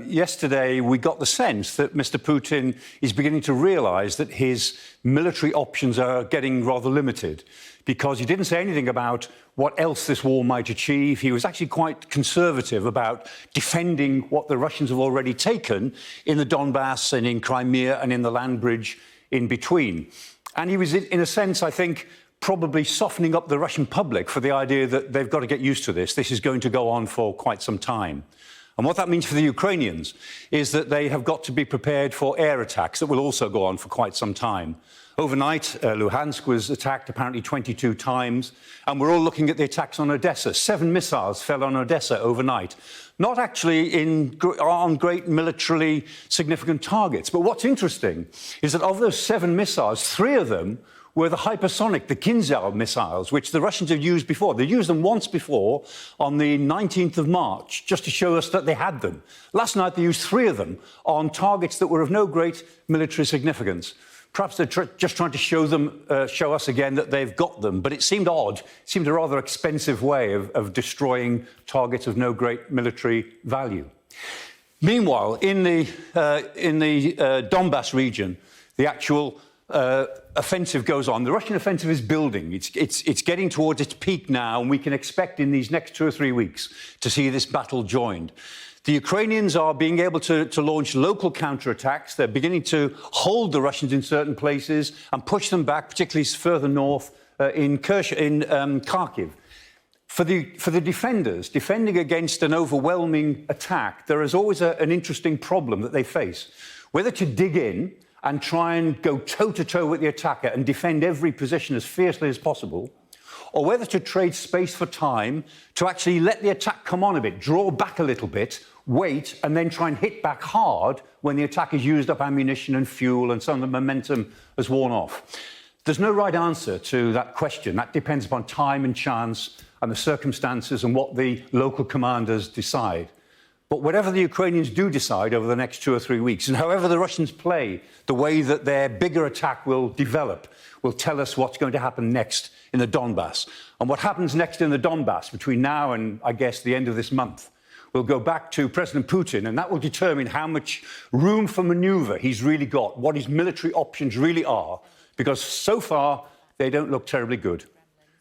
Yesterday, we got the sense that Mr. Putin is beginning to realise that his military options are getting rather limited, because he didn't say anything about what else this war might achieve. He was actually quite conservative about defending what the Russians have already taken in the Donbass and in Crimea and in the land bridge in between. And he was, in a sense, I think, probably softening up the Russian public for the idea that they've got to get used to this. This is going to go on for quite some time. And what that means for the Ukrainians is that they have got to be prepared for air attacks that will also go on for quite some time. Overnight, Luhansk was attacked apparently 22 times, and we're all looking at the attacks on Odessa. 7 missiles fell on Odessa overnight. Not actually on great militarily significant targets. But what's interesting is that of those 7 missiles, 3 of them were the hypersonic, the Kinzhal missiles, which the Russians have used before. They used them once before on the 19th of March, just to show us that they had them. Last night, they used 3 of them on targets that were of no great military significance. Perhaps they're just trying to show us again that they've got them. But it seemed odd. It seemed a rather expensive way of destroying targets of no great military value. Meanwhile, in the Donbass region, the actual offensive goes on. The Russian offensive is building. It's getting towards its peak now, and we can expect in these next 2 or 3 weeks to see this battle joined. The Ukrainians are being able to launch local counterattacks. They're beginning to hold the Russians in certain places and push them back, particularly further north in Kharkiv. For the defenders, defending against an overwhelming attack, there is always an interesting problem that they face. Whether to dig in and try and go toe-to-toe with the attacker and defend every position as fiercely as possible, or whether to trade space for time to actually let the attack come on a bit, draw back a little bit, wait, and then try and hit back hard when the attack has used up ammunition and fuel and some of the momentum has worn off. There's no right answer to that question. That depends upon time and chance and the circumstances and what the local commanders decide. But whatever the Ukrainians do decide over the next 2 or 3 weeks, and however the Russians play, the way that their bigger attack will develop will tell us what's going to happen next in the Donbass. And what happens next in the Donbass between now and, I guess, the end of this month will go back to President Putin, and that will determine how much room for manoeuvre he's really got, what his military options really are, because so far they don't look terribly good.